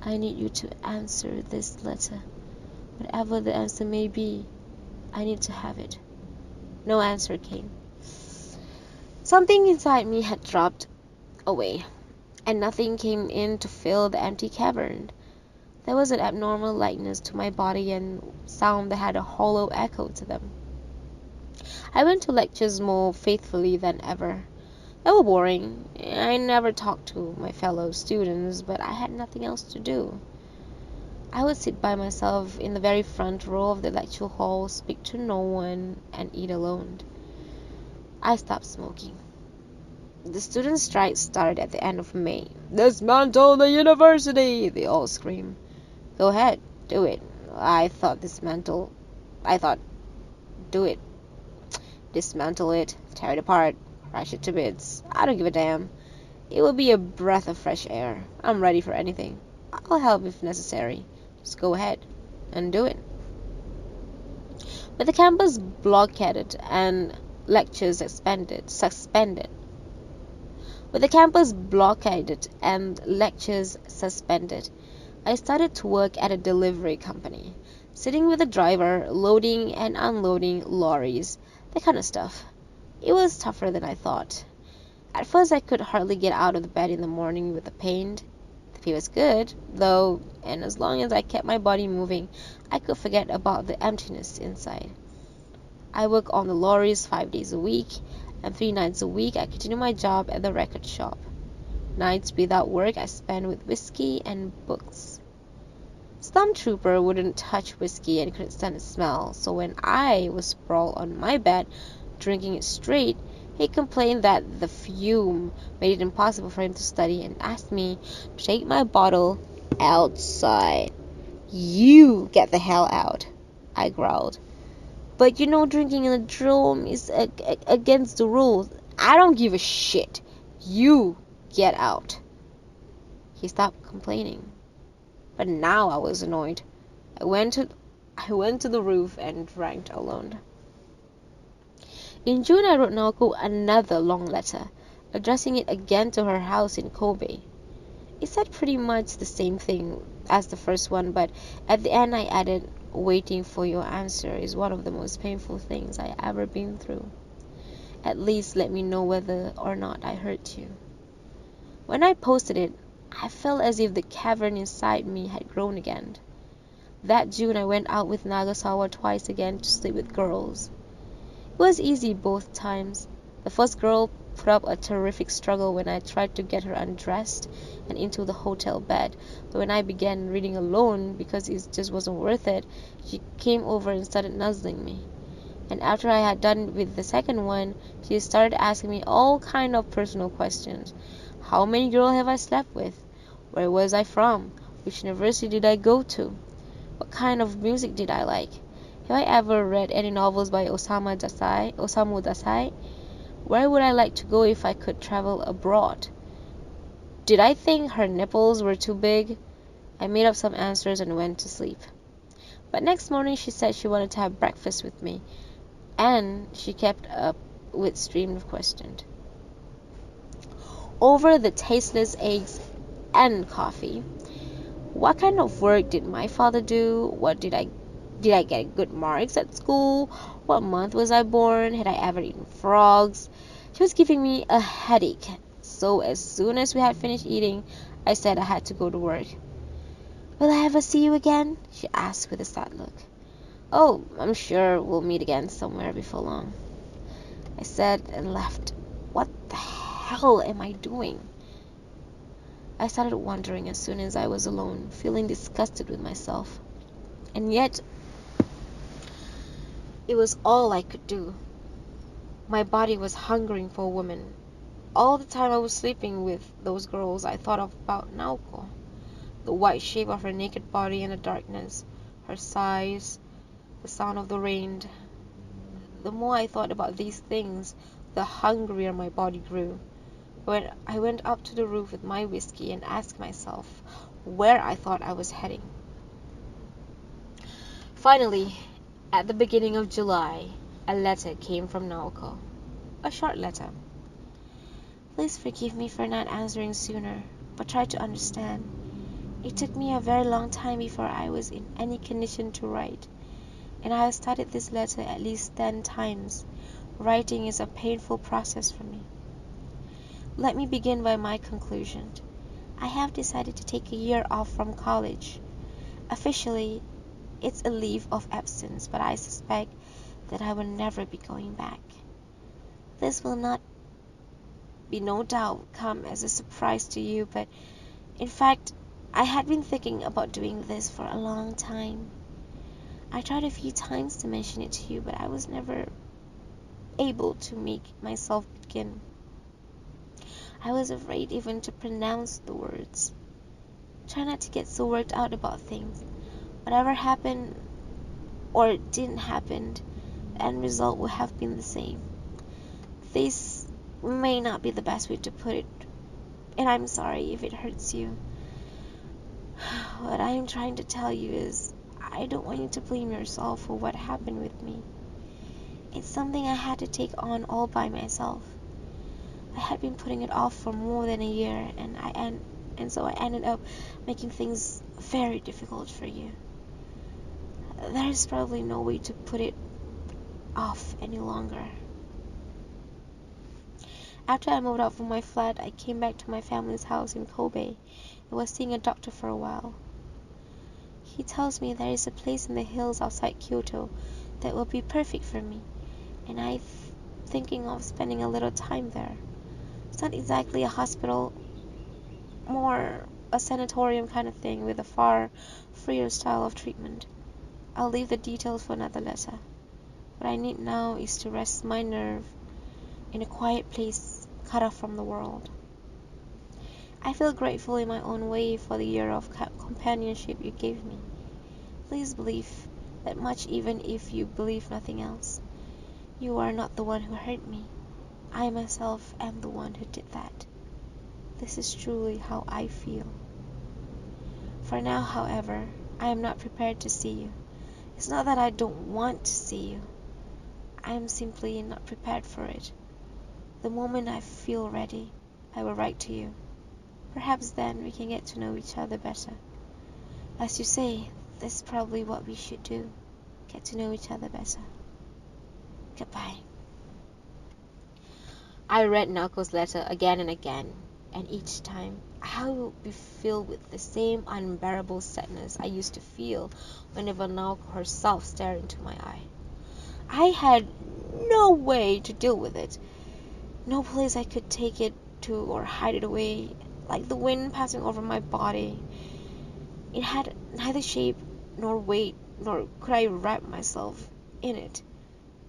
I need you to answer this letter. Whatever the answer may be, I need to have it. No answer came. Something inside me had dropped away, and nothing came in to fill the empty cavern. There was an abnormal lightness to my body and sound that had a hollow echo to them. I went to lectures more faithfully than ever. They were boring. I never talked to my fellow students, but I had nothing else to do. I would sit by myself in the very front row of the lecture hall, speak to no one, and eat alone. I stopped smoking. The student strike started at the end of May. "Dismantle the university!" they all screamed. Go ahead, do it. I thought, do it. Dismantle it, tear it apart, crash it to bits. I don't give a damn. It will be a breath of fresh air. I'm ready for anything. I'll help if necessary. Just go ahead and do it. With the campus blockaded and lectures suspended. With the campus blockaded and lectures suspended, I started to work at a delivery company, sitting with a driver, loading and unloading lorries, that kind of stuff. It was tougher than I thought. At first I could hardly get out of the bed in the morning with the pain. The pay was good, though, and as long as I kept my body moving, I could forget about the emptiness inside. I worked on the lorries 5 days a week, and 3 nights a week I continued my job at the record shop. Nights without work I spent with whiskey and books. Stormtrooper wouldn't touch whiskey and couldn't stand the smell, so when I was sprawled on my bed, drinking it straight, he complained that the fume made it impossible for him to study and asked me to take my bottle outside. "You get the hell out," I growled. "But you know drinking in the dome is against the rules." "I don't give a shit. You get out." He stopped complaining. But now I was annoyed. I went to the roof and drank alone. In June I wrote Naoko another long letter, addressing it again to her house in Kobe. It said pretty much the same thing as the first one, but at the end I added, "Waiting for your answer is one of the most painful things I ever been through. At least let me know whether or not I hurt you." When I posted it, I felt as if the cavern inside me had grown again. That June I went out with Nagasawa twice again to sleep with girls. It was easy both times. The first girl put up a terrific struggle when I tried to get her undressed and into the hotel bed, but when I began reading alone because it just wasn't worth it, she came over and started nuzzling me. And after I had done with the second one, she started asking me all kind of personal questions. How many girls have I slept with? Where was I from? Which university did I go to? What kind of music did I like? Have I ever read any novels by Osamu Dazai? Where would I like to go if I could travel abroad? Did I think her nipples were too big? I made up some answers and went to sleep. But next morning she said she wanted to have breakfast with me, and she kept up with stream of questions. Over the tasteless eggs and coffee. What kind of work did my father do? What did I get good marks at school? What month was I born? Had I ever eaten frogs? She was giving me a headache, so as soon as we had finished eating, I said I had to go to work. "Will I ever see you again?" she asked with a sad look. "Oh, I'm sure we'll meet again somewhere before long," I said and left. What the hell am I doing? I started wondering as soon as I was alone, feeling disgusted with myself. And yet, it was all I could do. My body was hungering for a woman. All the time I was sleeping with those girls, I thought about Naoko. The white shape of her naked body in the darkness, her sighs, the sound of the rain. The more I thought about these things, the hungrier my body grew. When I went up to the roof with my whiskey and asked myself where I thought I was heading. Finally, at the beginning of July, a letter came from Naoko. A short letter. Please forgive me for not answering sooner, but try to understand. It took me a very long time before I was in any condition to write, and I have started this letter at least 10 times. Writing is a painful process for me. Let me begin by my conclusion. I have decided to take a year off from college. Officially, it's a leave of absence, but I suspect that I will never be going back. This will not be no doubt come as a surprise to you, but in fact, I had been thinking about doing this for a long time. I tried a few times to mention it to you, but I was never able to make myself begin. I was afraid even to pronounce the words. Try not to get so worked out about things. Whatever happened or didn't happen, the end result would have been the same. This may not be the best way to put it, and I'm sorry if it hurts you. What I am trying to tell you is, I don't want you to blame yourself for what happened with me. It's something I had to take on all by myself. I had been putting it off for more than a year, and so I ended up making things very difficult for you. There is probably no way to put it off any longer. After I moved out from my flat, I came back to my family's house in Kobe and was seeing a doctor for a while. He tells me there is a place in the hills outside Kyoto that will be perfect for me, and I'm thinking of spending a little time there. It's not exactly a hospital, more a sanatorium kind of thing with a far freer style of treatment. I'll leave the details for another letter. What I need now is to rest my nerve in a quiet place, cut off from the world. I feel grateful in my own way for the year of companionship you gave me. Please believe that much, even if you believe nothing else. You are not the one who hurt me. I myself am the one who did that. This is truly how I feel. For now, however, I am not prepared to see you. It's not that I don't want to see you. I am simply not prepared for it. The moment I feel ready, I will write to you. Perhaps then we can get to know each other better. As you say, this is probably what we should do. Get to know each other better. Goodbye. I read Naoko's letter again and again, and each time I would be filled with the same unbearable sadness I used to feel whenever Naoko herself stared into my eye. I had no way to deal with it, no place I could take it to or hide it away, like the wind passing over my body. It had neither shape nor weight, nor could I wrap myself in it.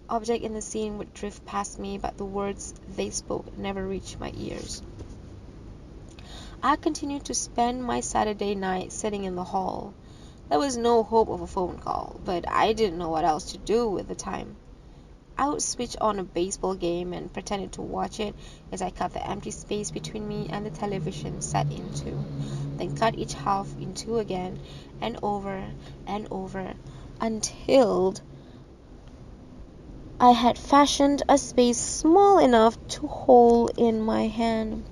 Objects in the scene would drift past me, but the words they spoke never reached my ears. I continued to spend my Saturday night sitting in the hall. There was no hope of a phone call, but I didn't know what else to do with the time. I would switch on a baseball game and pretended to watch it as I cut the empty space between me and the television set in two, then cut each half in two again, and over, until I had fashioned a space small enough to hold in my hand.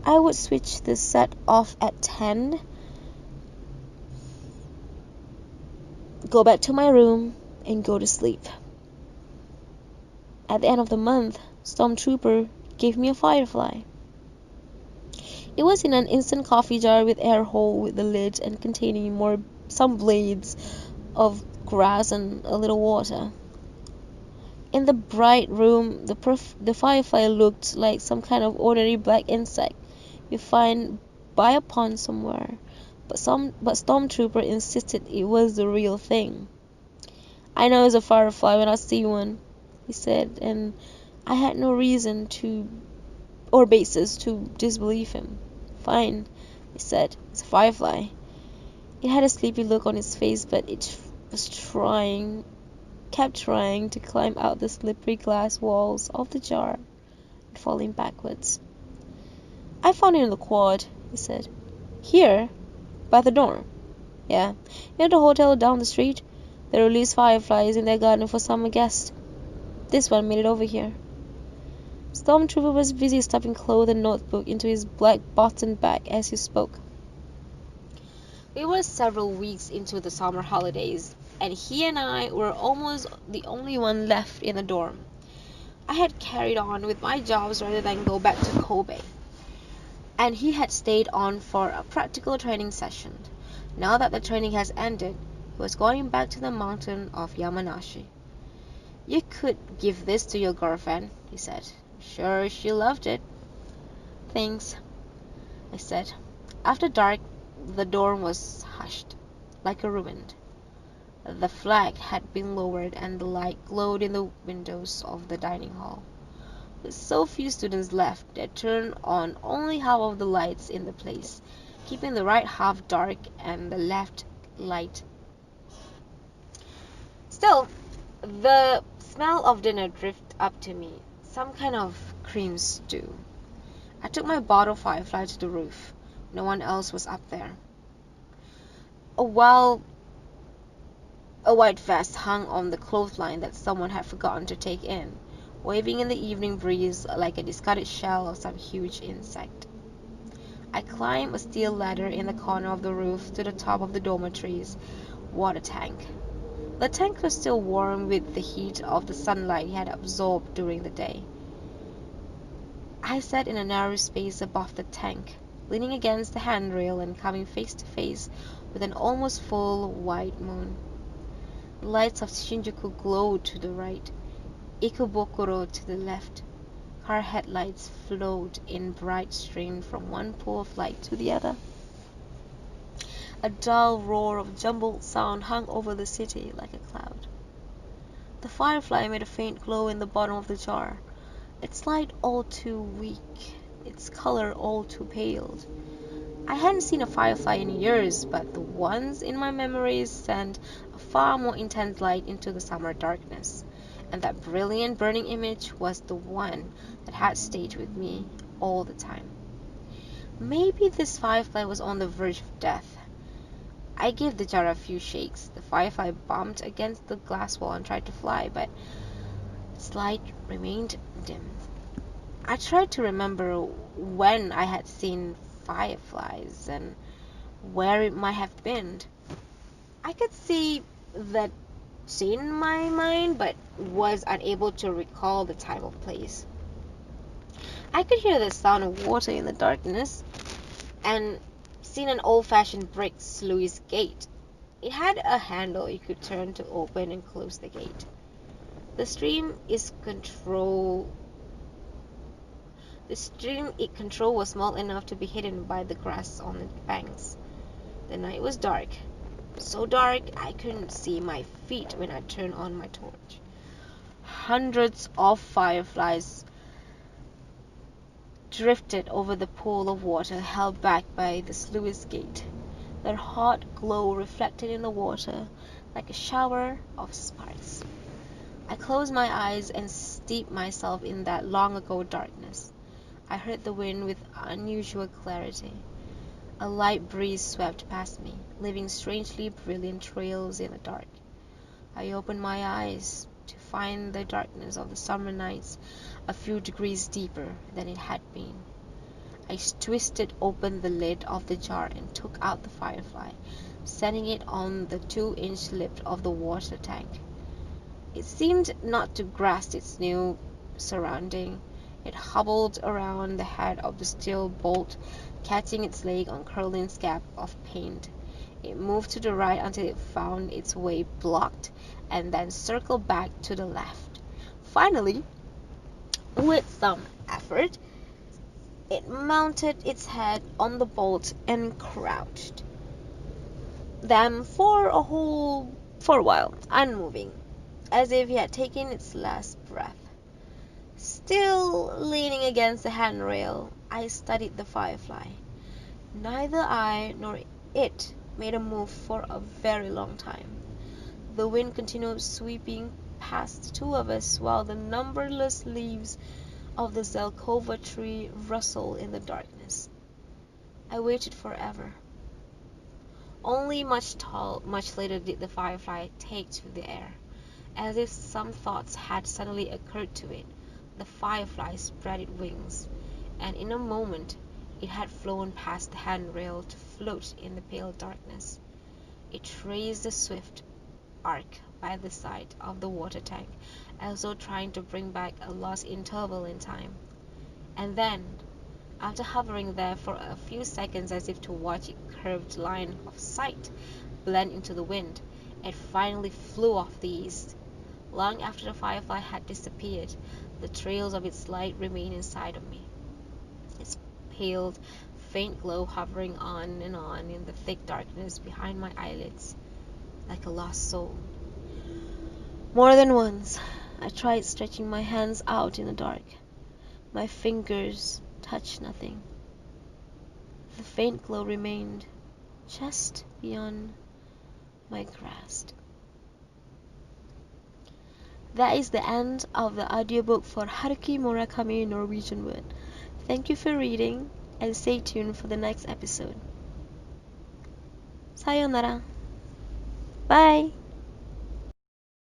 I would switch the set off at 10, go back to my room, and go to sleep. At the end of the month, Stormtrooper gave me a firefly. It was in an instant coffee jar with air hole with the lid and containing some blades of grass and a little water. In the bright room, the firefly looked like some kind of ordinary black insect you find by a pond somewhere, but Stormtrooper insisted it was the real thing. I know it's a firefly when I see one, he said, and I had no reason or basis to disbelieve him. Fine, he said, it's a firefly. It had a sleepy look on its face, but it was kept trying to climb out the slippery glass walls of the jar and falling backwards. I found it in the quad, he said. Here? By the dorm? Yeah. You know the hotel down the street? They release fireflies in their garden for summer guests. This one made it over here. Stormtrooper was busy stuffing clothes and notebook into his black button bag as he spoke. We were several weeks into the summer holidays, and he and I were almost the only one left in the dorm. I had carried on with my jobs rather than go back to Kobe, and he had stayed on for a practical training session. Now that the training has ended, he was going back to the mountain of Yamanashi. "You could give this to your girlfriend," he said. "Sure, she loved it." "Thanks," I said. After dark, the dorm was hushed, like a ruin. The flag had been lowered and the light glowed in the windows of the dining hall. With so few students left, they turned on only half of the lights in the place, keeping the right half dark and the left light. Still, the smell of dinner drifted up to me, some kind of cream stew. I took my bottle firefly to the roof. No one else was up there. A white vest hung on the clothesline that someone had forgotten to take in, waving in the evening breeze like a discarded shell of some huge insect. I climbed a steel ladder in the corner of the roof to the top of the dormitory's water tank. The tank was still warm with the heat of the sunlight it had absorbed during the day. I sat in a narrow space above the tank, leaning against the handrail and coming face to face with an almost full white moon. The lights of Shinjuku glowed to the right, Ikebukuro to the left. Car headlights flowed in bright stream from one pool of light to the other. A dull roar of jumbled sound hung over the city like a cloud. The firefly made a faint glow in the bottom of the jar, its light all too weak, its color all too pale. I hadn't seen a firefly in years, but the ones in my memories sent a far more intense light into the summer darkness, and that brilliant burning image was the one that had stayed with me all the time. Maybe this firefly was on the verge of death. I gave the jar a few shakes. The firefly bumped against the glass wall and tried to fly, but its light remained dim. I tried to remember when I had seen fireflies and where it might have been. I could see that scene in my mind, but was unable to recall the time or place. I could hear the sound of water in the darkness and seen an old-fashioned brick sluice gate. It had a handle you could turn to open and close the gate. The stream it controlled was small enough to be hidden by the grass on the banks. The night was dark, so dark I couldn't see my feet when I turned on my torch. Hundreds of fireflies drifted over the pool of water held back by the sluice gate, their hot glow reflected in the water like a shower of sparks. I closed my eyes and steeped myself in that long-ago darkness. I heard the wind with unusual clarity. A light breeze swept past me, leaving strangely brilliant trails in the dark. I opened my eyes to find the darkness of the summer nights a few degrees deeper than it had been. I twisted open the lid of the jar and took out the firefly, setting it on the 2-inch lip of the water tank. It seemed not to grasp its new surrounding. It hobbled around the head of the steel bolt, catching its leg on curling scab of paint. It moved to the right until it found its way blocked, and then circled back to the left. Finally, with some effort, it mounted its head on the bolt and crouched. Then for a while, unmoving, as if it had taken its last breath. Still leaning against the handrail, I studied the firefly. Neither I nor it made a move for a very long time. The wind continued sweeping past the two of us while the numberless leaves of the Zelkova tree rustled in the darkness. I waited forever. Only much later did the firefly take to the air, as if some thoughts had suddenly occurred to it. the firefly spread its wings, and in a moment it had flown past the handrail to float in the pale darkness. It traced a swift arc by the side of the water tank, as though trying to bring back a lost interval in time. And then, after hovering there for a few seconds as if to watch its curved line of sight blend into the wind, it finally flew off the east. Long after the firefly had disappeared, the trails of its light remained inside of me, its pale, faint glow hovering on and on in the thick darkness behind my eyelids, like a lost soul. More than once, I tried stretching my hands out in the dark. My fingers touched nothing. The faint glow remained just beyond my grasp. That is the end of the audiobook for Haruki Murakami Norwegian Wood. Thank you for reading and stay tuned for the next episode. Sayonara. Bye.